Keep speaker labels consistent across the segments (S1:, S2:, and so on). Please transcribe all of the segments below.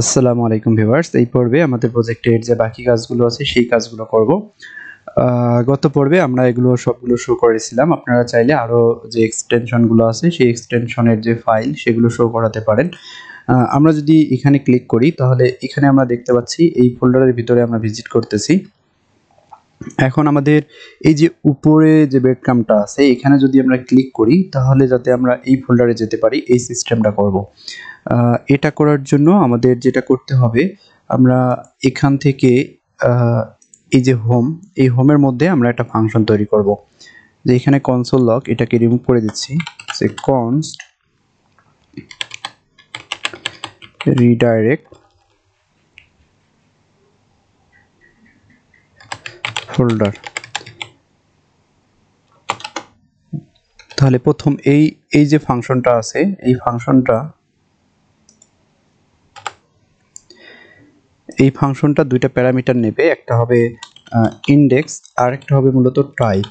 S1: আসসালামু আলাইকুম ভিউয়ার্স, এই পর্বে আমাদের প্রজেক্টের যে বাকি কাজগুলো আছে সেই কাজগুলো করব। গত পর্বে আমরা এগুলো সবগুলো শো করেছিলাম। আপনারা চাইলে আরো যে এক্সটেনশনগুলো আছে সেই এক্সটেনশনের যে ফাইল সেগুলো শো করাতে পারেন। আমরা যদি এখানে ক্লিক করি তাহলে এখানে আমরা দেখতে পাচ্ছি এই ফোল্ডারের ভিতরে আমরা ভিজিট করতেছি। এখন আমাদের এই যে উপরে যে ব্রেডক্রাম্বটা আছে এখানে যদি আমরা ক্লিক করি তাহলে যাতে আমরা এই ফোল্ডারে যেতে পারি এই সিস্টেমটা করব। এটা করার জন্য আমাদের যেটা করতে হবে, আমরা এখান থেকে এই যে হোম, এই হোমের মধ্যে আমরা একটা ফাংশন তৈরি করব। যে এখানে কনসোল লগ এটাকে রিমুভ করে দিচ্ছি, যে কনস্ট রিডাইরেক্ট ফোল্ডার। তাহলে প্রথম এই যে ফাংশনটা আছে এই ফাংশনটা দুইটা প্যারামিটার নেবে, একটা হবে ইনডেক্স আর একটা হবে মূলত টাইপ।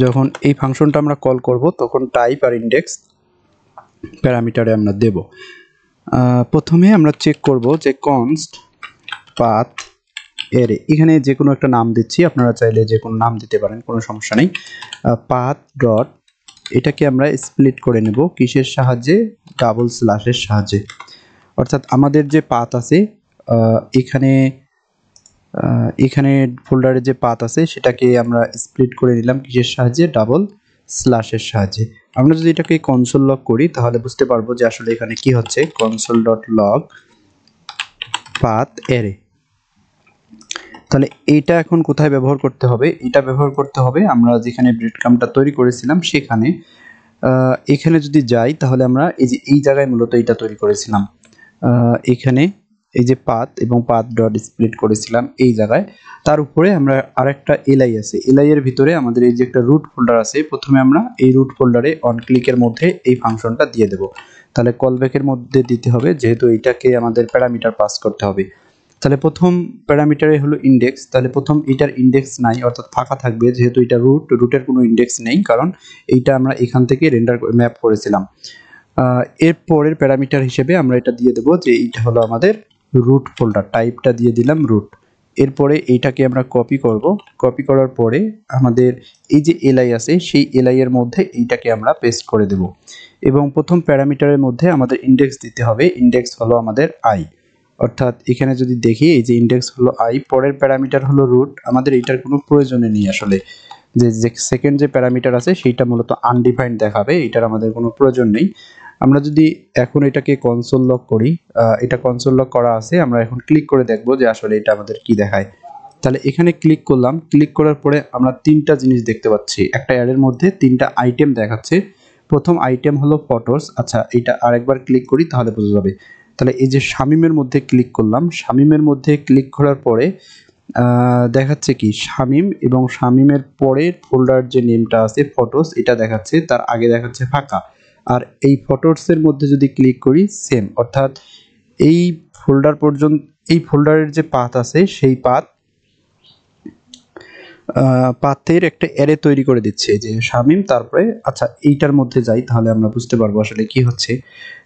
S1: যখন এই ফাংশনটা আমরা কল করব তখন টাইপ আর ইনডেক্স প্যারামিটারে আমরা দেব। প্রথমে আমরা চেক করব যে কনস্ট পাথ এরে, এখানে যে কোনো একটা নাম দিচ্ছি, আপনারা চাইলে যে কোনো নাম দিতে পারেন, কোনো সমস্যা নেই। পাথ ডট এটাকে আমরা স্প্লিট করে নেব কিসের সাহায্যে? ডাবল স্ল্যাশের সাহায্যে। অর্থাৎ আমাদের যে পাথ আছে এখানে ফোল্ডারে যে পাথ আছে সেটাকে আমরা স্প্লিট করে নিলাম কিসের সাহায্যে? ডাবল স্ল্যাশের সাহায্যে। আমরা যদি এটাকে কনসোল লগ করি তাহলে বুঝতে পারবো যে আসলে এখানে কি হচ্ছে। কনসোল ডট লগ পাথ এরে। তাহলে এইটা এখন কোথায় ব্যবহার করতে হবে? এটা ব্যবহার করতে হবে আমরা যেখানে ব্রেডক্রাম্বটা তৈরি করেছিলাম সেখানে। এখানে যদি যাই তাহলে আমরা এই জায়গায় মূলত এটা তৈরি করেছিলাম। এখানে এই যে পাথ এবং পাথ ডট স্প্লিট করেছিলাম এই জায়গায়, তার উপরে আমরা আরেকটা এলআই আছে, এলআই এর ভিতরে আমাদের এই যে একটা রুট ফোল্ডার আছে, প্রথমে আমরা এই রুট ফোল্ডারে অন ক্লিকের মধ্যে এই ফাংশনটা দিয়ে দেব। তাহলে কলব্যাকের মধ্যে দিতে হবে, যেহেতু এইটাকে আমাদের প্যারামিটার পাস করতে হবে। তাহলে প্রথম প্যারামিটারে হলো ইনডেক্স, তাহলে প্রথম এটার ইনডেক্স নাই, অর্থাৎ ফাঁকা থাকবে, যেহেতু এটা রুটের কোনো ইনডেক্স নেই, কারণ এইটা আমরা এখান থেকে রেন্ডার ম্যাপ করেছিলাম। এর পরের প্যারামিটার হিসেবে আমরা এটা দিয়ে দেবো যে এইটা হলো আমাদের রুট ফোল্ডার, টাইপটা দিয়ে দিলাম রুট। এরপরে এইটাকে আমরা কপি করব, কপি করার পরে আমাদের এই যে এলআই আছে সেই এলআই এর মধ্যে এইটাকে আমরা পেস্ট করে দেব। এবং প্রথম প্যারামিটারের মধ্যে আমাদের ইনডেক্স দিতে হবে, ইনডেক্স হলো আমাদের আই। অর্থাৎ এখানে যদি দেখি এই যে ইনডেক্স হলো আই, পরের প্যারামিটার হলো রুট। আমাদের এইটার কোনো প্রয়োজনে নেই আসলে, যে সেকেন্ড যে প্যারামিটার আছে সেইটা মূলত আনডিফাইন্ড দেখাবে, এটার আমাদের কোনো প্রয়োজন নেই। আমরা যদি এখন এটাকে কনসোল লগ করি, এটা কনসোল লগ করা আছে, আমরা এখন ক্লিক করে দেখব যে আসলে এটা আমাদের কি দেখায়। তাহলে এখানে ক্লিক করলাম, ক্লিক করার পরে আমরা তিনটা জিনিস দেখতে পাচ্ছি, একটা অ্যারের মধ্যে তিনটা আইটেম দেখাচ্ছে। প্রথম আইটেম হলো ফটোস। আচ্ছা, এটা আরেকবার ক্লিক করি তাহলে বোঝা যাবে। তাহলে এই যে শামিমের মধ্যে ক্লিক করলাম, শামিমের মধ্যে ক্লিক করার পরে দেখাচ্ছে কি শামিম, এবং শামিমের পরের ফোল্ডার যে নেমটা আছে ফটোস এটা দেখাচ্ছে, তার আগে দেখাচ্ছে ফাঁকা। আর এই ফটোসের মধ্যে যদি ক্লিক করি সেম, অর্থাৎ এই ফোল্ডার পর্যন্ত এই ফোল্ডারের যে পাথ আছে সেই পাথের একটা অ্যারে তৈরি করে দিচ্ছে যে শামিম, তারপরে আচ্ছা এইটার মধ্যে যাই তাহলে আমরা বুঝতে পারবো আসলে কি হচ্ছে।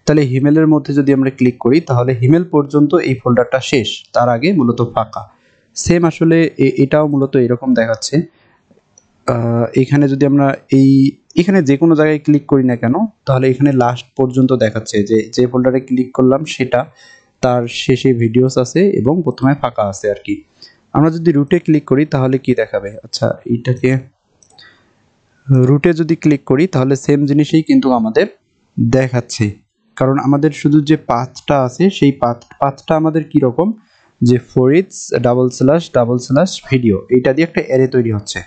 S1: তাহলে হিমেলের মধ্যে যদি আমরা ক্লিক করি তাহলে হিমেল পর্যন্ত এই ফোল্ডারটা শেষ, তার আগে মূলত ফাঁকা। সেম আসলে এটাও মূলত এরকম দেখাচ্ছে। এখানে যদি আমরা এখানে যে কোনো জায়গায় ক্লিক করি না কেন তাহলে এখানে লাস্ট পর্যন্ত দেখাচ্ছে, যে ফোল্ডারে ক্লিক করলাম সেটা তার শেষে ভিডিওস আছে এবং প্রথমে ফাঁকা আছে আর কি। আমরা যদি রুটে ক্লিক করি তাহলে কি দেখাবে? আচ্ছা, এইটাকে রুটে যদি ক্লিক করি তাহলে সেম জিনিসই কিন্তু আমাদের দেখাচ্ছে, কারণ আমাদের শুধু যে পাথটা আছে সেই পাথটা আমাদের কি রকম, যে ফরিডস ডাবল স্ল্যাশ ভিডিও, এইটা দিয়ে একটা অ্যারে তৈরি হচ্ছে।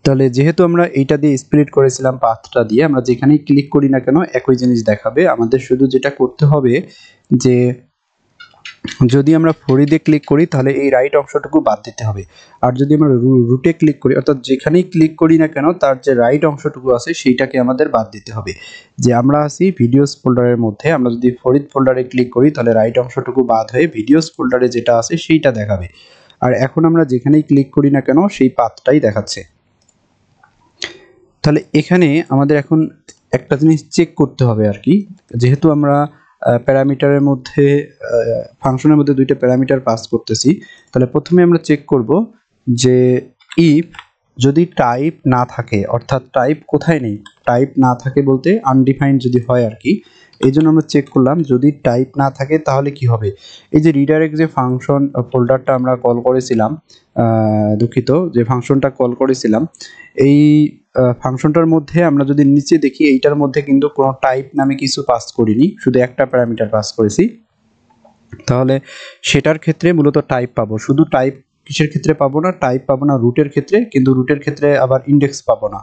S1: তাহলে যেহেতু আমরা এইটা দিয়ে স্প্লিট করেছিলাম পাথটা দিয়ে, আমরা যেখানেই ক্লিক করি না কেন একই জিনিস দেখাবে। আমাদের শুধু যেটা করতে হবে যে যদি আমরা ফরিদে ক্লিক করি তাহলে এই রাইট অংশটুকু বাদ দিতে হবে, আর যদি আমরা রুটে ক্লিক করি অর্থাৎ যেখানেই ক্লিক করি না কেন তার যে রাইট অংশটুকু আছে সেইটাকে আমাদের বাদ দিতে হবে। যে আমরা আছি ভিডিওস ফোল্ডারের মধ্যে, আমরা যদি ফরিদ ফোল্ডারে ক্লিক করি তাহলে রাইট অংশটুকু বাদ হয়ে ভিডিওস ফোল্ডারে যেটা আছে সেইটা দেখাবে। আর এখন আমরা যেখানেই ক্লিক করি না কেন সেই পাথটাই দেখাচ্ছে। তাহলে এখানে আমাদের এখন একটা জিনিস চেক করতে হবে আর কি, যেহেতু আমরা প্যারামিটারের মধ্যে ফাংশনের মধ্যে দুইটা প্যারামিটার পাস করতেছি, তাহলে প্রথমে আমরা চেক করব যে ইফ যদি টাইপ না থাকে, অর্থাৎ টাইপ কোথায় নেই, টাইপ না থাকে বলতে আনডিফাইন্ড যদি হয় আর কি, এই জন্য আমরা চেক করলাম যদি টাইপ না থাকে তাহলে কি হবে। এই যে রিডাইরেক্ট যে ফাংশন ফোল্ডারটা আমরা কল করেছিলাম, দুঃখিত, যে ফাংশনটা কল করেছিলাম, এই ফাংশনটার মধ্যে আমরা যদি নিচে দেখি এইটার মধ্যে কিন্তু কোনো টাইপ নামে কিছু পাস করিনি, শুধু একটা প্যারামিটার পাস করেছি। তাহলে সেটার ক্ষেত্রে মূলত টাইপ পাবো, শুধু টাইপ কিসের ক্ষেত্রে পাবো না, টাইপ পাবো না রুটের ক্ষেত্রে, কিন্তু রুটের ক্ষেত্রে আবার ইন্ডেক্স পাবো না।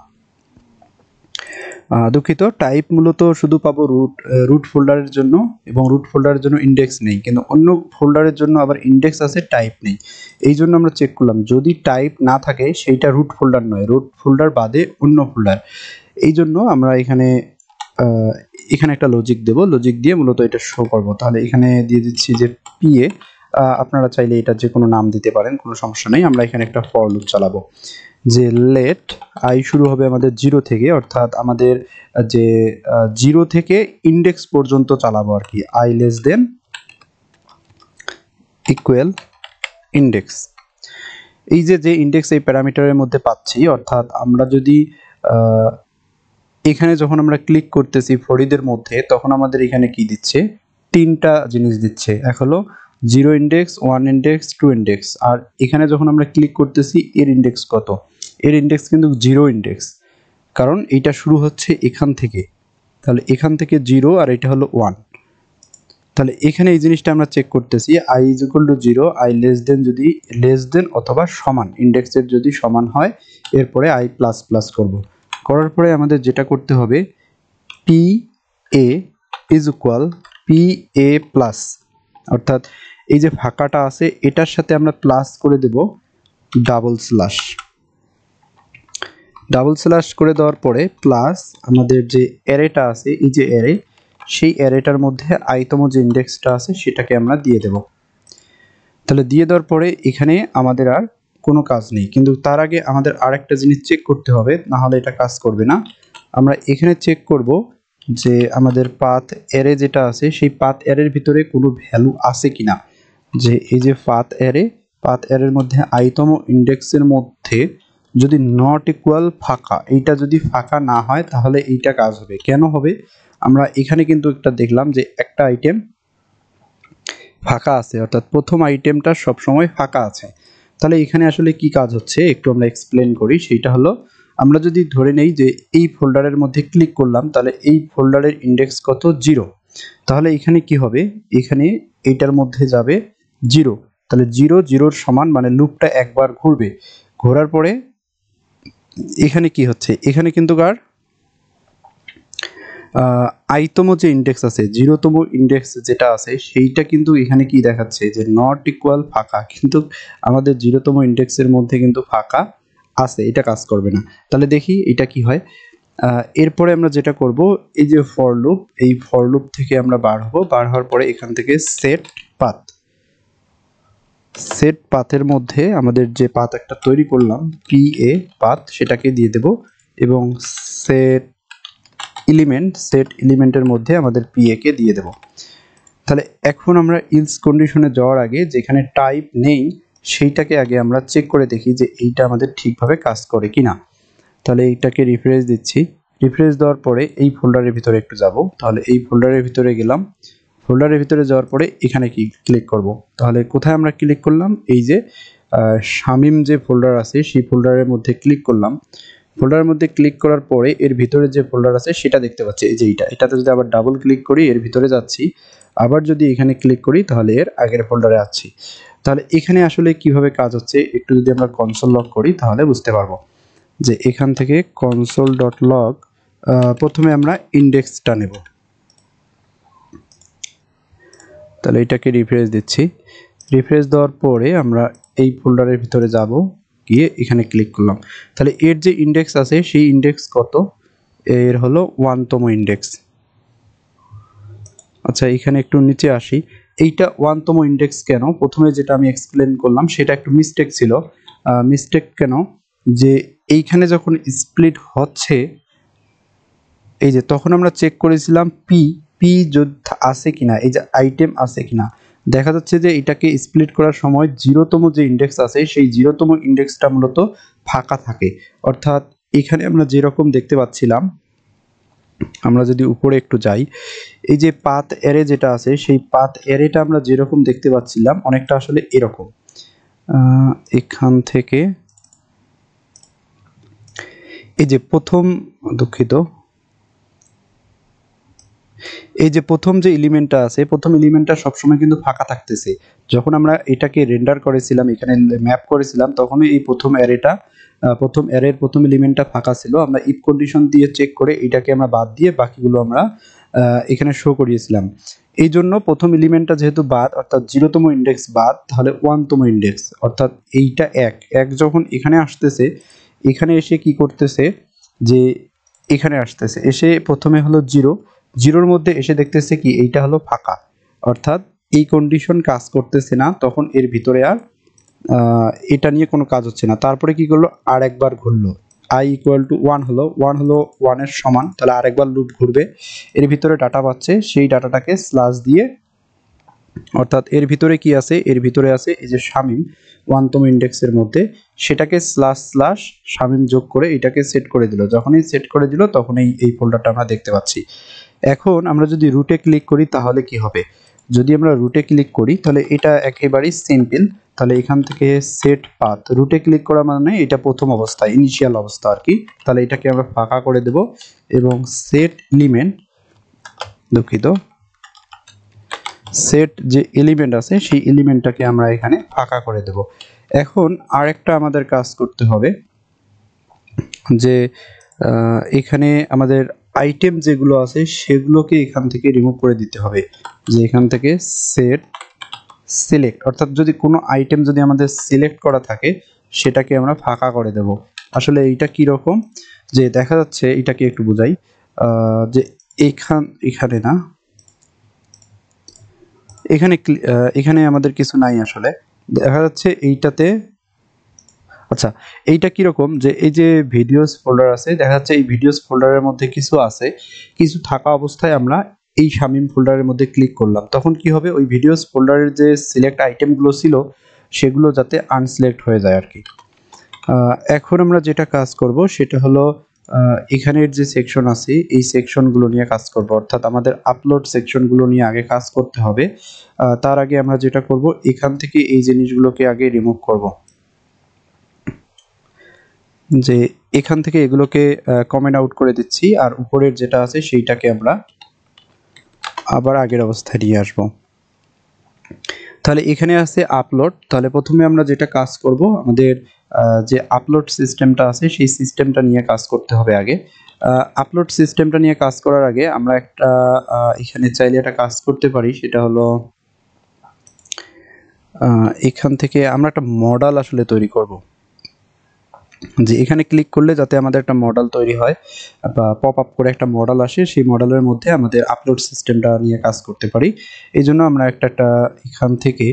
S1: দুঃখিত, টাইপ মূলত শুধু পাবো রুট ফোল্ডারের জন্য, এবং রুট ফোল্ডারের জন্য ইন্ডেক্স নেই, কিন্তু অন্য ফোল্ডারের জন্য আবার ইন্ডেক্স আছে, টাইপ নেই। এই জন্য আমরা চেক করলাম যদি টাইপ না থাকে সেইটা রুট ফোল্ডার নয়, রুট ফোল্ডার বাদে অন্য ফোল্ডার। এই জন্য আমরা এখানে একটা লজিক দেব, লজিক দিয়ে মূলত এটা শো করব। তাহলে এখানে দিয়ে দিচ্ছি যে পিএ, আপনারা চাইলে এটা যে কোনো নাম দিতে পারেন, কোনো সমস্যা নেই। আমরা এখানে একটা ফর লুপ চালাবো যে লেট আই শুরু হবে আমাদের 0 থেকে, অর্থাৎ আমাদের যে 0 থেকে ইন্ডেক্স পর্যন্ত চালাবো আর কি, I less than equal index. এই যে ইন্ডেক্স এই প্যারামিটারের মধ্যে পাচ্ছি, অর্থাৎ আমরা যদি এখানে যখন আমরা ক্লিক করতেছি ফরিদের মধ্যে, তখন আমাদের এখানে কি দিচ্ছে, তিনটা জিনিস দিচ্ছে। এক হলো 0 ইন্ডেক্স, 1 ইন্ডেক্স, 2 ইন্ডেক্স। আর এখানে যখন আমরা ক্লিক করতেছি এর ইন্ডেক্স কত, এর ইন্ডেক্স কিন্তু 0 ইন্ডেক্স, কারণ এটা শুরু হচ্ছে এখান থেকে। তাহলে এখান থেকে 0 আর এটা হলো 1। তাহলে এখানে এই জিনিসটা আমরা চেক করতেছি, I is equal to 0, I less than, যদি লেস দেন অথবা সমান, ইন্ডেক্সের যদি সমান হয় এরপরে আই প্লাস প্লাস করব। করার পরে আমাদের যেটা করতে হবে, P A is equal P A plus, অর্থাৎ এই যে ফাঁকাটা আছে এটার সাথে আমরা প্লাস করে দেব ডাবল স্ল্যাশ। ডাবল স্ল্যাশ করে দেওয়ার পরে প্লাস আমাদের যে অ্যারেটা আছে, এই যে অ্যারে, সেই অ্যারেটার মধ্যে আইতম যে ইন্ডেক্সটা আছে সেটাকে আমরা দিয়ে দেব। তাহলে দিয়ে দেওয়ার পরে এখানে আমাদের আর কোনো কাজ নেই, কিন্তু তার আগে আমাদের আরেকটা জিনিস চেক করতে হবে, না হলে এটা কাজ করবে না। আমরা এখানে চেক করব যে আমাদের পাথ অ্যারে যেটা আছে সেই পাথ অ্যারের ভিতরে কোনো ভ্যালু আছে কিনা, যে এই যে পাথ অ্যারের মধ্যে আইতম ইন্ডেক্সের মধ্যে যদি নট ইকুয়াল ফাঁকা, এইটা যদি ফাঁকা না হয় তাহলে এইটা কাজ হবে। কেন হবে, আমরা এখানে কিন্তু একটা দেখলাম যে একটা আইটেম ফাঁকা আছে, অর্থাৎ প্রথম আইটেমটা সবসময় ফাঁকা আছে। তাহলে এখানে আসলে কি কাজ হচ্ছে একটু আমরা এক্সপ্লেন করি। সেইটা হলো, আমরা যদি ধরে নেই যে এই ফোল্ডারের মধ্যে ক্লিক করলাম, তাহলে এই ফোল্ডারের ইন্ডেক্স কত, 0। তাহলে এখানে কি হবে, এখানে এইটার মধ্যে যাবে 0, তাহলে 0 0 সমান, মানে লুপটা একবার ঘুরবে, ঘোরার পরে এখানে কি হচ্ছে, এখানে কিন্তু আর আইতম যে ইন্ডেক্স আছে, 0তম ইন্ডেক্স যেটা আছে সেইটা কিন্তু এখানে কি দেখাচ্ছে যে নট ইকুয়াল ফাঁকা, কিন্তু আমাদের 0তম ইন্ডেক্সের মধ্যে কিন্তু ফাঁকা আছে, এটা কাজ করবে না। তাহলে দেখি এটা কি হয়। এরপরে আমরা যেটা করব, এই যে ফর লুপ, এই ফর লুপ থেকে আমরা বার হব, বার হওয়ার পরে এখান থেকে সেট পাথের মধ্যে আমাদের যে পাথ একটা তৈরি করলাম পি এ পাথ, সেটাকে দিয়ে দেব, এবং সেট এলিমেন্টের মধ্যে আমাদের পিএ কে দিয়ে দেব। তাহলে এখন আমরা ইলস কন্ডিশনে যাওয়ার আগে যেখানে টাইপ নেই সেইটাকে আগে আমরা চেক করে দেখি যে এইটা আমাদের ঠিকভাবে কাজ করে কিনা। তাহলে এইটাকে রিফ্রেশ দিচ্ছি, রিফ্রেশ দেওয়ার পরে এই ফোল্ডারের ভিতরে একটু যাব। তাহলে এই ফোল্ডারের ভিতরে গেলাম, ফোল্ডারের ভিতরে যাওয়ার পরে এখানে কি ক্লিক করব। তাহলে কোথায় আমরা ক্লিক করলাম, এই যে শামিম যে ফোল্ডার আছে সেই ফোল্ডারের মধ্যে ক্লিক করলাম। ফোল্ডারের মধ্যে ক্লিক করার পরে এর ভিতরে যে ফোল্ডার আছে সেটা দেখতে পাচ্ছি, এই যে এটাতে যদি আবার ডাবল ক্লিক করি এর ভিতরে যাচ্ছি, আবার যদি এখানে ক্লিক করি তাহলে এর আগের ফোল্ডারে আছি। তাহলে এখানে আসলে কিভাবে কাজ হচ্ছে একটু যদি আমরা কনসোল লগ করি তাহলে বুঝতে পারবো। যে এখান থেকে console.log প্রথমে আমরা ইন্ডেক্সটা নেব। তাহলে এটাকে রিফ্রেশ দিচ্ছি, রিফ্রেশ দেওয়ার পরে আমরা এই ফোল্ডারের ভিতরে যাব, গিয়ে এখানে ক্লিক করলাম। তাহলে এর যে ইন্ডেক্স আছে সেই ইন্ডেক্স কত, এর হলো 1তম ইন্ডেক্স। আচ্ছা এখানে একটু নিচে আসি, এইটা 1তম ইন্ডেক্স কেন, প্রথমে যেটা আমি এক্সপ্লেন করলাম সেটা একটু মিস্টেক ছিল। মিস্টেক কেন, যে এইখানে যখন স্প্লিট হচ্ছে এই যে তখন আমরা চেক করেছিলাম পি পি আছে কিনা, এই যে আইটেম আছে কিনা। দেখা যাচ্ছে যে এটাকে স্প্লিট করার সময় 0তম যে ইন্ডেক্স আছে সেই 0তম ইন্ডেক্সটা মূলত ফাঁকা থাকে। অর্থাৎ এখানে আমরা যেরকম দেখতে পাচ্ছিলাম, আমরা যদি উপরে একটু যাই, এই যে পাথ অ্যারে যেটা আছে সেই পাথ অ্যারেটা আমরা যেরকম দেখতে পাচ্ছিলাম অনেকটা আসলে এরকম। এখান থেকে এই যে দুঃখিত, এই যে প্রথম যে এলিমেন্টটা আছে, প্রথম এলিমেন্টটা সবসময় কিন্তু ফাঁকা থাকতেছে। যখন আমরা এটাকে রেন্ডার করেছিলাম, এখানে ম্যাপ করেছিলাম, তখনই এই প্রথম অ্যারেটা, প্রথম অ্যারের প্রথম এলিমেন্টটা ফাঁকা ছিল। আমরা ইফ কন্ডিশন দিয়ে চেক করে এটাকে আমরা বাদ দিয়ে বাকিগুলো আমরা এখানে শো করিয়েছিলাম। এই জন্য প্রথম এলিমেন্টটা যেহেতু বাদ, অর্থাৎ 0তম ইন্ডেক্স বাদ, তাহলে 1তম ইন্ডেক্স, অর্থাৎ এইটা এক যখন এখানে আসতেছে, এখানে এসে কি করতেছে যে এখানে আসতেছে, এসে প্রথমে হলো 0 মধ্যে এসে দেখতেছে কি এইটা হলো ফাঁকা, অর্থাৎ এই কন্ডিশন কাজ করতেছে না। তখন এর ভিতরে আর এটা নিয়ে কোনো কাজ হচ্ছে না। তারপরে কি করলো, আর একবার ঘুরলো, i = 1 হলো, 1 এর সমান, তাহলে আরেকবার লুপ ঘুরবে, এর ভিতরে ডাটা পাচ্ছে, সেই ডাটাটাকে স্ল্যাশ দিয়ে, অর্থাৎ এর ভিতরে কি আছে, এর ভিতরে আছে এই যে শামীম 1তম ইন্ডেক্সের মধ্যে, সেটাকে স্ল্যাশ শামীম যোগ করে এটাকে সেট করে দিল। যখনই সেট করে দিল তখনই এই ফোল্ডারটা আমরা দেখতে পাচ্ছি। এখন আমরা যদি রুটে ক্লিক করি তাহলে কি হবে, যদি আমরা রুটে ক্লিক করি তাহলে এটা একেবারেই সিম্পল। তাহলে এখান থেকে সেট পাথ, রুটে ক্লিক করা মানে এটা প্রথম অবস্থা, ইনিশিয়াল অবস্থা আর কি। তাহলে এটাকে আমরা ফাঁকা করে দেব এবং সেট যে এলিমেন্ট আছে সেই এলিমেন্টটাকে আমরা এখানে ফাঁকা করে দেব। এখন আরেকটা আমাদের কাজ করতে হবে যে এখানে আমাদের আইটেম যেগুলো আছে সেগুলোকে এখান থেকে রিমুভ করে দিতে হবে। যে এখান থেকে সিলেক্ট, অর্থাৎ যদি কোনো আইটেম যদি আমাদের সিলেক্ট করা থাকে সেটাকে আমরা ফাঁকা করে দেব। আসলে এইটা কি রকম, যে দেখা যাচ্ছে, এটাকে একটু বোঝাই, যে এখানে না, এখানে আমাদের কিছু নাই আসলে, দেখা যাচ্ছে এইটাতে। আচ্ছা, এইটা কিরকম, যে এই যে ভিডিওস ফোল্ডার আছে, দেখা যাচ্ছে এই ভিডিওস ফোল্ডারের মধ্যে কিছু আছে, কিছু থাকা অবস্থায় আমরা এই শামীম ফোল্ডারের মধ্যে ক্লিক করলাম, তখন কি হবে, ওই ভিডিওস ফোল্ডারের যে সিলেক্ট আইটেমগুলো ছিল সেগুলো যাতে আনসিলেক্ট হয়ে যায় আর কি। এখন আমরা যেটা কাজ করব সেটা হলো এখানের যে সেকশন আছে এই সেকশনগুলো নিয়ে কাজ করব, অর্থাৎ আমাদের আপলোড সেকশনগুলো নিয়ে আগে কাজ করতে হবে। তার আগে আমরা যেটা করব, এখান থেকে এই জিনিসগুলোকে আগে রিমুভ করব, যে এখান থেকে এগুলোকে কমেন্ট আউট করে দিচ্ছি, আর উপরের যেটা আছে সেইটাকে আমরা আবার আগের অবস্থায় নিয়ে আসব। তাহলে এখানে আছে আপলোড, তাহলে প্রথমে আমরা যেটা কাজ করব, আমাদের যে আপলোড সিস্টেমটা আছে সেই সিস্টেমটা নিয়ে কাজ করতে হবে আগে। আপলোড সিস্টেমটা নিয়ে কাজ করার আগে আমরা একটা এখানে চাইলে একটা কাজ করতে পারি, সেটা হলো এখান থেকে আমরা একটা মডেল আসলে তৈরি করব, যে এখানে ক্লিক করলে যাতে আমাদের একটা মডেল তৈরি হয় বা পপ আপ করে একটা মডেল আসে, সেই মডেলের মধ্যে আমাদের আপলোড সিস্টেমটা নিয়ে কাজ করতে পারি। এই জন্য আমরা একটা এখান থেকে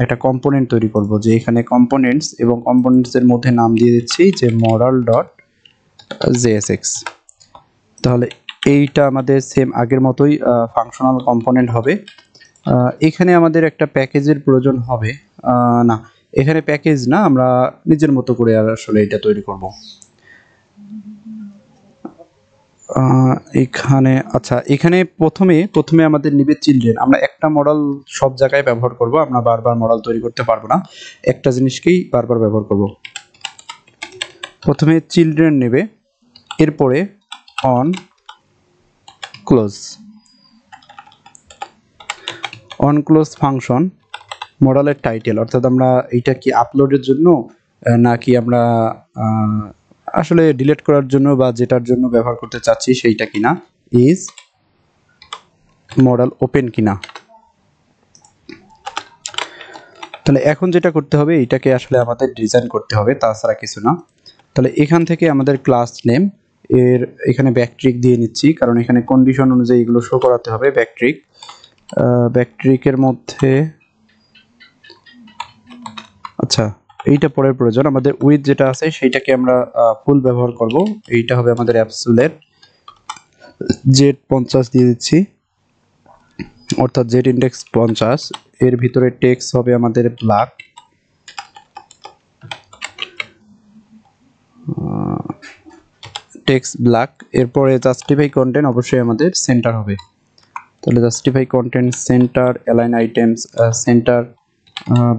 S1: একটা কম্পোনেন্ট তৈরি করব, যে এখানে কম্পোনেন্টস, এবং কম্পোনেন্টসের মধ্যে নাম দিয়ে দিচ্ছি যে model.jsx। তাহলে এইটা আমাদের সেম আগের মতোই ফাংশনাল কম্পোনেন্ট হবে। এখানে আমাদের একটা প্যাকেজের প্রয়োজন হবে, না এখানে প্যাকেজ না, আমরা নিজের মতো করে আর আসলে এটা তৈরি করব। এখানে আচ্ছা, এখানে প্রথমে আমাদের নিবে চিলড্রেন। আমরা একটা মডেল সব জায়গায় ব্যবহার করব, আমরা বারবার মডেল তৈরি করতে পারবো না, একটা জিনিসকেই বারবার ব্যবহার করব। প্রথমে চিলড্রেন নেবে, এরপরে অন ক্লোজ ফাংশন মডেলের টাইটেল, অর্থাৎ আমরা এইটা কি আপলোডের জন্য নাকি আমরা আসলে ডিলিট করার জন্য বা যেটার জন্য ব্যবহার করতে চাচ্ছি সেইটা কিনা, ইজ মডেল ওপেন কিনা। তাহলে এখন যেটা করতে হবে, এটাকে আসলে আমাদের ডিজাইন করতে হবে, তাছাড়া কিছু না। তাহলে এখান থেকে আমাদের ক্লাস নেম এর এখানে ব্যাকট্রিক দিয়ে নিচ্ছি, কারণ এখানে কন্ডিশন অনুযায়ী এগুলো শো করাতে হবে। ব্যাকট্রিকের মধ্যে আচ্ছা, এইটা পরের প্রয়োজন, আমাদের উইথ যেটা আছে সেইটাকে আমরা ফুল ব্যবহার করব, এইটা হবে আমাদের অ্যাবসোলিউট। Z50 দিয়ে দিচ্ছি, অর্থাৎ জেড ইন্ডেক্স 50। এর ভিতরে টেক্সট হবে আমাদের ব্ল্যাক, টেক্সট ব্ল্যাক। এরপরে জাস্টিফাই কন্টেন্ট অবশ্যই আমাদের সেন্টার হবে, তাহলে justify content centre, align items centre.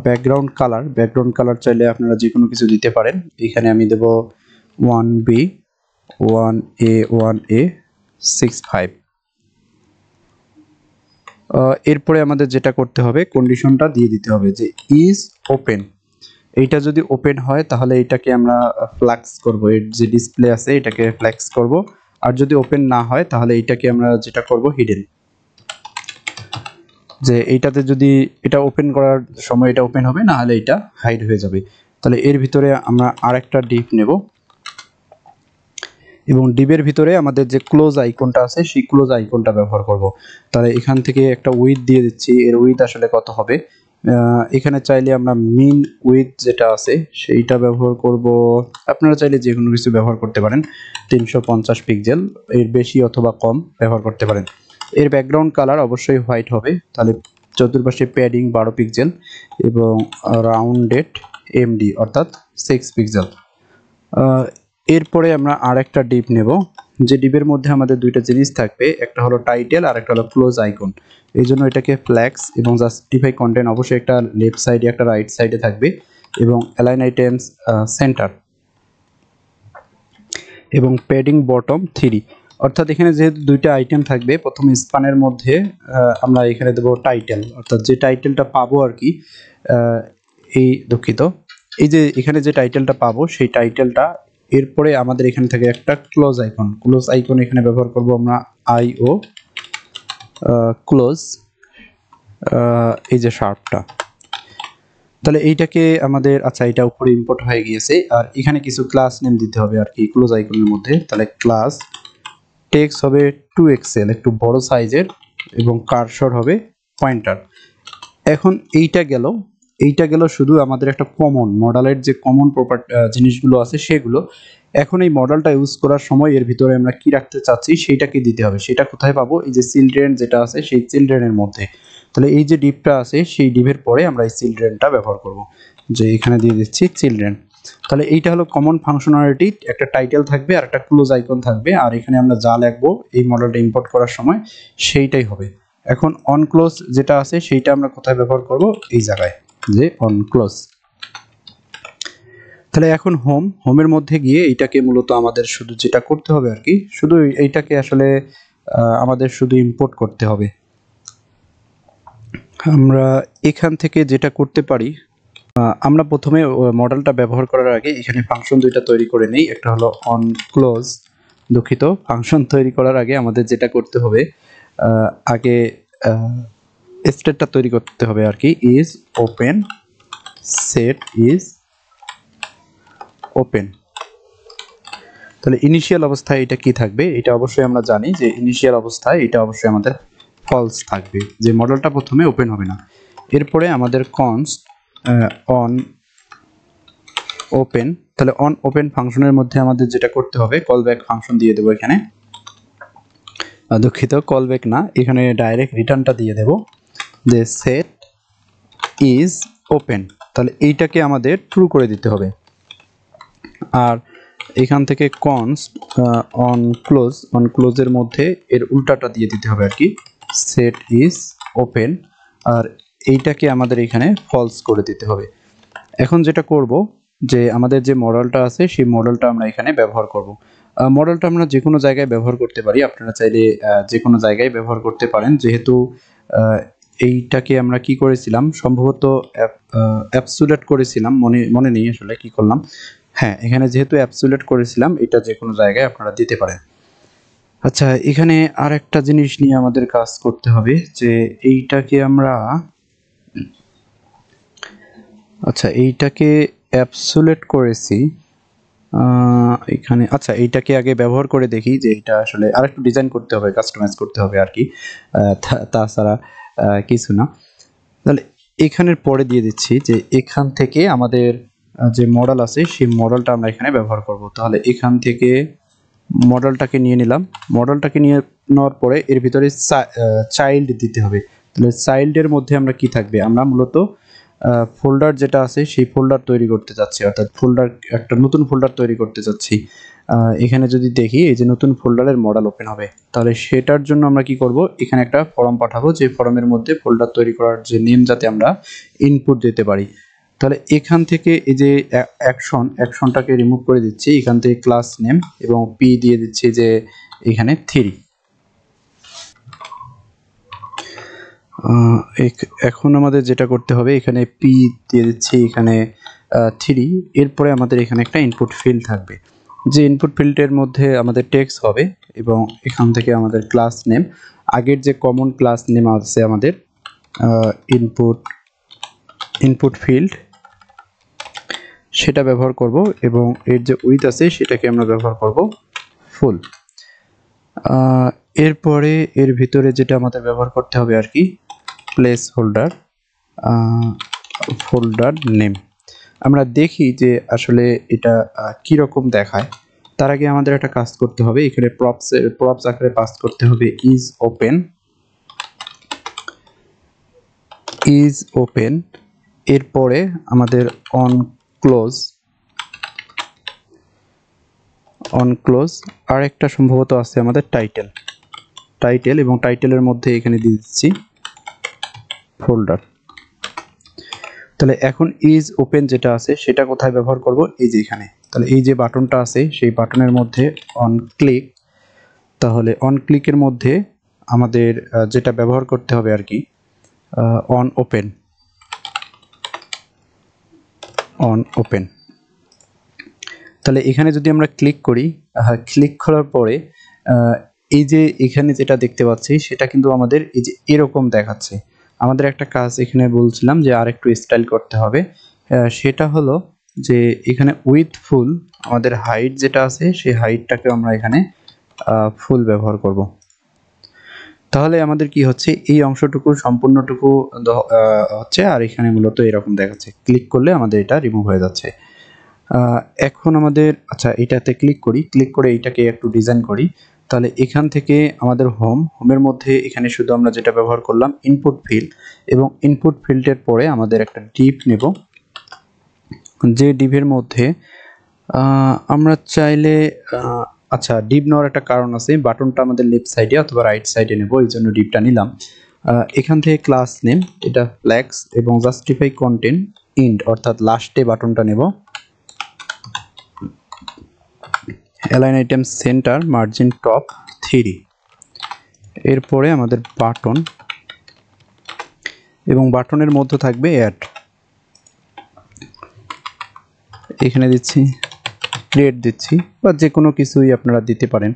S1: Background colour চাইলে আপনারা যে কোনো কিছু দিতে পারেন। এখানে আমি দেব 1B 1A 1A 65। এরপরে আমাদের যেটা করতে হবে, কন্ডিশনটা দিয়ে দিতে হবে যে ইজ ওপেন। এইটা যদি ওপেন হয় তাহলে এটাকে আমরা ফ্ল্যাক্স করব, এর যে ডিসপ্লে আছে এটাকে ফ্ল্যাক্স করব। আর যদি ওপেন না হয় তাহলে এইটাকে আমরা যেটা করব হিডেন, যে এইটাতে যদি এটা ওপেন করার সময় এটা ওপেন হবে, না হলে এটা হাইড হয়ে যাবে। তাহলে এর ভিতরে আমরা আরেকটা ডিপ নেব এবং ডিপের ভিতরে আমাদের যে ক্লোজ আইকনটা আছে সেই ক্লোজ আইকনটা ব্যবহার করব। তাহলে এখান থেকে একটা উইথ দিয়ে দিচ্ছি, এর উইথ আসলে কত হবে, এখানে চাইলে আমরা মিন উইথ যেটা আছে সেইটা ব্যবহার করব। আপনারা চাইলে যে কোনো কিছু ব্যবহার করতে পারেন, 350 পিক্সেল, এর বেশি অথবা কম ব্যবহার করতে পারেন। এর ব্যাকগ্রাউন্ড কালার অবশ্যই হোয়াইট হবে, তাহলে চতুর্পাশে প্যাডিং 12 পিক্সেল এবং রাউন্ডেড এমডি অর্থাৎ 6 পিক্সেল। এরপরে আমরা আরেকটা ডিপ নেব, যে ডিপের মধ্যে আমাদের দুইটা জিনিস থাকবে, একটা হলো টাইটেল আর একটা হলো ক্লোজ আইকন। এই জন্য এটাকে ফ্ল্যাক্স এবং জাস্টিফাই কন্টেন্ট অবশ্যই একটা লেফট সাইডে একটা রাইট সাইডে থাকবে, এবং অ্যালাইন আইটেমস সেন্টার এবং প্যাডিং বটম 3। অর্থাৎ এখানে যেহেতু দুইটা আইটেম থাকবে, প্রথমে স্পানের মধ্যে আমরা এখানে দেবো টাইটেল, অর্থাৎ যে টাইটেলটা পাবো আর কি, এই দুঃখিত, এই যে এখানে যে টাইটেলটা পাবো সেই টাইটেলটা, এরপরে আমাদের এখানে থাকে একটা ক্লোজ আইকন এখানে ব্যবহার করব আমরা আইও ক্লোজ, এই যে শার্পটা। তাহলে এইটাকে আমাদের, আচ্ছা এটা উপরে ইম্পোর্ট হয়ে গিয়েছে, আর এখানে কিছু ক্লাস নেম দিতে হবে আর কি ক্লোজ আইকনের মধ্যে। তাহলে ক্লাস টেক্সট হবে 2XL, একটু বড় সাইজের, এবং কার্সর হবে পয়েন্টার। এখন এইটা গেল শুধু আমাদের একটা কমন মডেলের যে কমন জিনিসগুলো আছে সেগুলো। এখন এই মডেলটা ইউজ করার সময় এর ভিতরে আমরা কি রাখতে চাচ্ছি সেইটাকে দিতে হবে। সেটা কোথায় পাবো, এই যে চিলড্রেন যেটা আছে সেই চিলড্রেনের মধ্যে। তাহলে এই যে ডিপটা আছে সেই ডিপের পরে আমরা এই চিলড্রেনটা ব্যবহার করব, যে এখানে দিয়ে দিচ্ছি চিলড্রেন। তাহলে এইটা হলো কমন ফাংশনালিটি, একটা টাইটেল থাকবে আর একটা ক্লোজ আইকন থাকবে, আর এখানে আমরা যা লিখবো এই মডেলটা ইম্পোর্ট করার সময় সেইটাই হবে। এখন অন ক্লোজ যেটা আছে সেইটা আমরা কোথায় ব্যবহার করব, এই জায়গায়, যে অন ক্লোজ। তাহলে এখন হোমের মধ্যে গিয়ে এইটাকে মূলত আমাদের শুধু যেটা করতে হবে আর কি, শুধু এইটাকে আসলে আমাদের শুধু ইম্পোর্ট করতে হবে। আমরা এখান থেকে যেটা করতে পারি, আমরা প্রথমে মডেলটা ব্যবহার করার আগে এখানে ফাংশন দুইটা তৈরি করে নেই। একটা হলো অন ক্লোজ, দুঃখিত, ফাংশন তৈরি করার আগে আমাদের যেটা করতে হবে, আগে স্টেটটা তৈরি করতে হবে আর কি, is open, set is open. তাহলে ইনিশিয়াল অবস্থায় এটা কি থাকবে, এটা অবশ্যই আমরা জানি যে ইনিশিয়াল অবস্থায় এটা অবশ্যই আমাদের ফলস থাকবে, যে মডেলটা প্রথমে ওপেন হবে না। এরপরে আমাদের কনস্ট অন ওপেন, তাহলে অন ওপেন ফাংশনের মধ্যে আমাদের যেটা করতে হবে, কল ব্যাক ফাংশন দিয়ে দেবো এখানে, দুঃখিত কল ব্যাক না, এখানে ডাইরেক্ট রিটার্নটা দিয়ে দেব, যে সেট ইজ ওপেন। তাহলে এইটাকে আমাদের ট্রু করে দিতে হবে। আর এখান থেকে কনস্ট অন ক্লোজের মধ্যে এর উল্টাটা দিয়ে দিতে হবে আর কি, সেট ইজ ওপেন, আর এইটাকে আমাদের এখানে ফলস করে দিতে হবে। এখন যেটা করব, যে আমাদের যে মডেলটা আছে সেই মডেলটা আমরা এখানে ব্যবহার করব। মডেলটা আমরা যে কোনো জায়গায় ব্যবহার করতে পারি, আপনারা চাইলে যে কোনো জায়গায় ব্যবহার করতে পারেন। যেহেতু এইটাকে আমরা কি করেছিলাম, সম্ভবত অ্যাবসুলেট করেছিলাম, মনে নেই আসলে কি করলাম। হ্যাঁ, এখানে যেহেতু অ্যাবসুলেট করেছিলাম, এটা যে কোনো জায়গায় আপনারা দিতে পারেন। আচ্ছা, এখানে আর একটা জিনিস নিয়ে আমাদের কাজ করতে হবে, যে এইটাকে আমরা, আচ্ছা এইটাকে অ্যাবসুলেট করেছি এখানে। আচ্ছা, এইটাকে আগে ব্যবহার করে দেখি, যে এটা আসলে আরেকটু ডিজাইন করতে হবে, কাস্টমাইজ করতে হবে আর কি, তাছাড়া কিছু না। তাহলে এখানের পরে দিয়ে দিচ্ছি যে এখান থেকে আমাদের যে মডেল আছে সেই মডেলটা আমরা এখানে ব্যবহার করব। তাহলে এখান থেকে মডেলটাকে নিয়ে নিলাম। মডেলটাকে নিয়ে নেওয়ার পরে এর ভিতরে চাইল্ড দিতে হবে। তাহলে চাইল্ডের মধ্যে আমরা কি থাকবে, আমরা মূলত ফোল্ডার যেটা আছে সেই ফোল্ডার তৈরি করতে যাচ্ছি, অর্থাৎ ফোল্ডার একটা নতুন ফোল্ডার তৈরি করতে যাচ্ছি। এখানে যদি দেখি এই যে নতুন ফোল্ডারের মডেল ওপেন হবে, তাহলে সেটার জন্য আমরা কি করব, এখানে একটা ফর্ম পাঠাবো, যে ফর্মের মধ্যে ফোল্ডার তৈরি করার যে নেম যাতে আমরা ইনপুট দিতে পারি। তাহলে এখান থেকে এই যে অ্যাকশনটাকে রিমুভ করে দিচ্ছি, এখান থেকে ক্লাস নেম এবং পি দিয়ে দিচ্ছি যে এখানে 3। এখন আমাদের যেটা করতে হবে, এখানে পি দিয়ে দিচ্ছি, এখানে 3। এরপরে আমাদের এখানে একটা ইনপুট ফিল্ড থাকবে, যে ইনপুট ফিল্ডের মধ্যে আমাদের টেক্সট হবে এবং এখান থেকে আমাদের ক্লাস নেম, আগের যে কমন ক্লাস নেম আছে আমাদের ইনপুট ফিল্ড, সেটা ব্যবহার করব এবং এর যে উইথ আছে সেটাকে আমরা ব্যবহার করব ফুল। এরপরে এর ভিতরে যেটা আমাদের ব্যবহার করতে হবে আর কি, প্লেস ফোল্ডার নেম। আমরা দেখি যে আসলে এটা কি রকম দেখায়। তার আগে আমাদের একটা কাজ করতে হবে, এখানে প্রপস আকারে পাস করতে হবে ইজ ওপেন। এরপরে আমাদের অন ক্লোজ আর একটা সম্ভবত আছে আমাদের টাইটেল এবং টাইটেলের মধ্যে এখানে দিয়ে দিচ্ছি ফোল্ডার। তাহলে এখন ইজ ওপেন যেটা আছে সেটা কোথায় ব্যবহার করব, এই যে এখানে। তাহলে এই যে বাটনটা আছে সেই বাটনের মধ্যে অন ক্লিক, তাহলে অন ক্লিকের মধ্যে আমাদের যেটা ব্যবহার করতে হবে আর কি, অন ওপেন। তাহলে এখানে যদি আমরা ক্লিক করি, ক্লিক করার পরে এই যে এখানে যেটা দেখতে পাচ্ছি সেটা কিন্তু আমাদের এই যে এরকম দেখাচ্ছে। আমাদের একটা কাজ এখানে বলছিলাম যে আর একটু স্টাইল করতে হবে, সেটা হলো যে এখানে উইথ ফুল আমাদের হাইট যেটা আছে সেই হাইটটাকে আমরা এখানে ফুল ব্যবহার করব। তাহলে আমাদের কি হচ্ছে, এই অংশটুকু সম্পূর্ণটুকু হচ্ছে, আর এখানে মূলত এরকম দেখাচ্ছে। ক্লিক করলে আমাদের এটা রিমুভ হয়ে যাচ্ছে। এখন আমাদের আচ্ছা এটাতে ক্লিক করে এইটাকে একটু ডিজাইন করি। তাহলে এখান থেকে আমাদের হোমের মধ্যে এখানে শুধু আমরা যেটা ব্যবহার করলাম ইনপুট ফিল্ড, এবং ইনপুট ফিল্ডের পরে আমাদের একটা ডিভ নেব, যে ডিভের মধ্যে আমরা চাইলে আচ্ছা ডিভ নেওয়ার একটা কারণ আছে, বাটনটা আমাদের লেফট সাইডে অথবা রাইট সাইডে নেব, এই জন্য ডিভটা নিলাম। এখান থেকে ক্লাস নেম এটা ফ্ল্যাক্স এবং জাস্টিফাই কন্টেন্ট ইন্ড, অর্থাৎ লাস্টে বাটনটা নেব। Align item centre margin top 3। এরপরে আমাদের বাটন এবং বাটনের মধ্যে থাকবে অ্যাড, এখানে দিচ্ছি ক্রিয়েট দিচ্ছি, বা যে কোনো কিছুই আপনারা দিতে পারেন।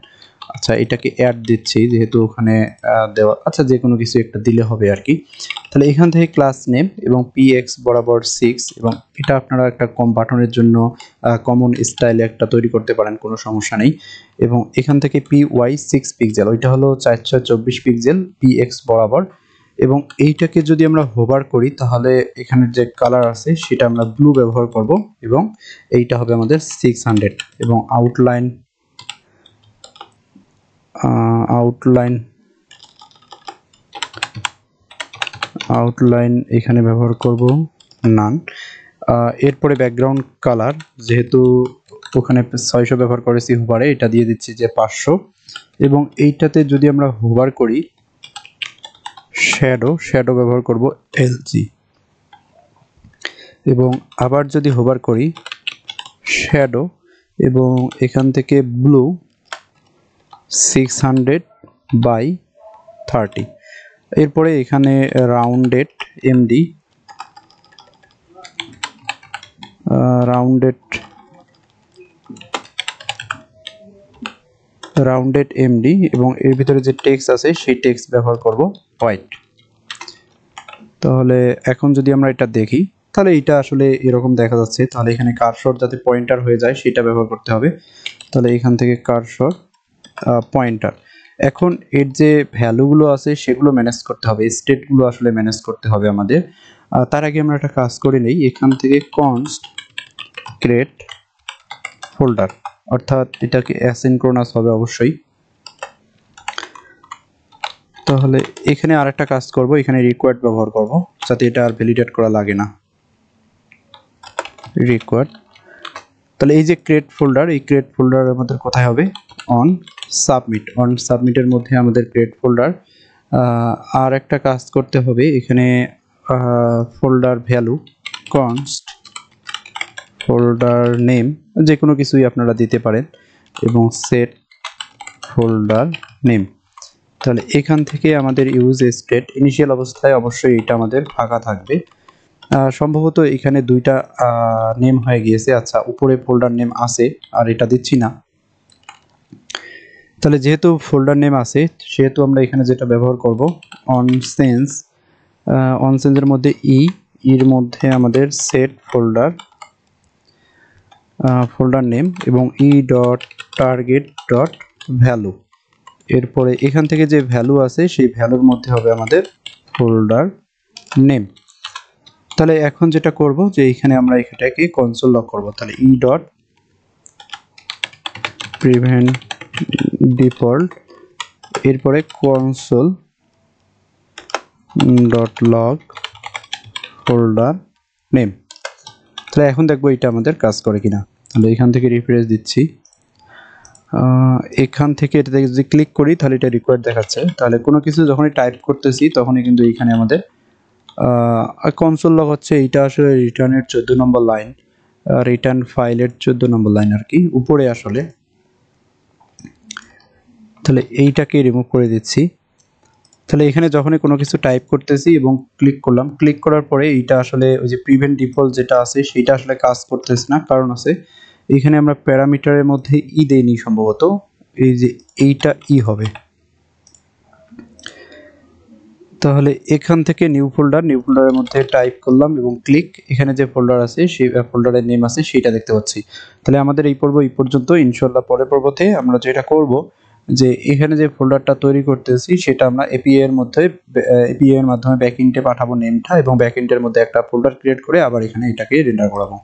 S1: আচ্ছা এটাকে অ্যাড দিচ্ছি যেহেতু ওখানে দেওয়া, আচ্ছা যে কোনো কিছু একটা দিলে হবে আর কি। তাহলে এখান থেকে ক্লাস নেম এবং px বরাবর 6, এবং এটা আপনারা একটা কম বাটনের জন্য কমন স্টাইলে একটা তৈরি করতে পারেন, কোনো সমস্যা নেই। এবং এখান থেকে py 6 পিক্সেল, ওইটা হলো 424 পিক্সেল px বরাবর। এবং এইটাকে যদি আমরা হোভার করি তাহলে এখানের যে কালার আছে সেটা আমরা ব্লু ব্যবহার করব, এবং এইটা হবে আমাদের 600। এবং আউটলাইন এখানে ব্যবহার করব নান। এরপরে ব্যাকগ্রাউন্ড কালার, যেহেতু ওখানে 600 ব্যবহার করেছি হোভারে, এটা দিয়ে দিচ্ছি যে 500। এবং এইটাতে যদি আমরা হোভার করি শ্যাডো ব্যবহার করব LG, এবং আবার যদি হোভার করি শ্যাডো, এবং এখান থেকে ব্লু 600/30। এরপরে এখানে রাউন্ডেড এমডি, এবং এর ভিতরে যে টেক্সট আছে সেই টেক্সট ব্যবহার করব হোয়াইট। তাহলে এখন যদি আমরা এটা দেখি তাহলে এটা আসলে এরকম দেখা যাচ্ছে। তাহলে এখানে কার্সর যাতে পয়েন্টার হয়ে যায় সেটা ব্যবহার করতে হবে। তাহলে এখান থেকে কার্সর পয়েন্টার। এখন এর যে ভ্যালুগুলো আছে সেগুলো ম্যানেজ করতে হবে, স্টেটগুলো আসলে ম্যানেজ করতে হবে আমাদের। তার আগে আমরা একটা কাজ করে নেই, এখান থেকে কনস্ট ক্রিয়েট ফোল্ডার, অর্থাৎ এটাকে অ্যাসিনক্রোনাস হবে অবশ্যই। তাহলে এখানে আরেকটা কাজ করব, এখানে রিকোয়ার্ড ব্যবহার করব যাতে এটা আর ভ্যালিডেট করা লাগে না। রিকোয়ার্ড, তাহলে এই যে ক্রিয়েট ফোল্ডার, এই ক্রিয়েট ফোল্ডার আমাদের কোথায় হবে? On submit. অন সাবমিটের মধ্যে আমাদের ক্রিয়েট ফোল্ডার। আর একটা কাজ করতে হবে, এখানে folder value const folder name যে কোনো কিছুই আপনারা দিতে পারেন এবং সেট ফোল্ডার নেম। তাহলে এখান থেকে আমাদের ইউজ স্টেট ইনিশিয়াল অবস্থায় অবশ্যই এটা আমাদের ফাঁকা থাকবে। সম্ভবত এখানে দুইটা নেম হয়ে গিয়েছে। আচ্ছা, উপরে ফোল্ডার নেম আছে আর এটা দিচ্ছি না। তাহলে যেহেতু ফোল্ডার নেম আছে সেহেতু আমরা এখানে যেটা ব্যবহার করব অনসেন্স। অনসেন্সের মধ্যে এর মধ্যে আমাদের সেট ফোল্ডার নেম এবং ডট টার্গেট ডট ভ্যালু। এরপরে এখান থেকে যে ভ্যালু আছে সেই ভ্যালুর মধ্যে হবে আমাদের ফোল্ডার নেম। তাহলে এখন যেটা করব যে এখানে আমরা এটাকে কনসোল লক করব। তাহলে ডট প্রিভেন্ট ডিফল্ট, এরপরে console dot lock folder name. তাহলে এখন দেখবো এটা আমাদের কাজ করে কিনা। তাহলে এখান থেকে রিফ্রেশ দিচ্ছি। এখান থেকে এটাতে যদি ক্লিক করি তাহলে এটা রিকোয়ার্ড দেখাচ্ছে। তাহলে কোনো কিছু যখনই টাইপ করতেছি তখনই কিন্তু এইখানে আমাদের কনসোল লক হচ্ছে। এইটা আসলে রিটার্নের 14 নম্বর লাইন, রিটার্ন ফাইলের 14 নম্বর লাইন আর কি, উপরে আসলে। তাহলে এইটাকে রিমুভ করে দিচ্ছি। তাহলে এখানে যখনই কোনো কিছু টাইপ করতেছি এবং ক্লিক করলাম, ক্লিক করার পরে এইটা আসলে ওই যে প্রিভেন্ট ডিফল্ট যেটা আছে সেটা আসলে কাজ করতেছে না। কারণ আছে এখানে আমরা প্যারামিটারের মধ্যে দেইনি সম্ভবত, এই যে এইটা হবে। তাহলে এখান থেকে নিউ ফোল্ডারের মধ্যে টাইপ করলাম এবং ক্লিক, এখানে যে ফোল্ডার আছে সেই ফোল্ডারের নেম আছে সেটা দেখতে পাচ্ছি। তাহলে আমাদের এই পর্ব এই পর্যন্ত। ইনশাআল্লাহ পরের পর্বতে আমরা যেটা করব যে এখানে যে ফোল্ডারটা তৈরি করতেছি সেটা আমরা এপিআই এর মাধ্যমে ব্যাকএন্ডে পাঠাবো নেমটা এবং ব্যাকএন্ডের মধ্যে একটা ফোল্ডার ক্রিয়েট করে আবার এখানে এটাকে রেন্ডার করাবো।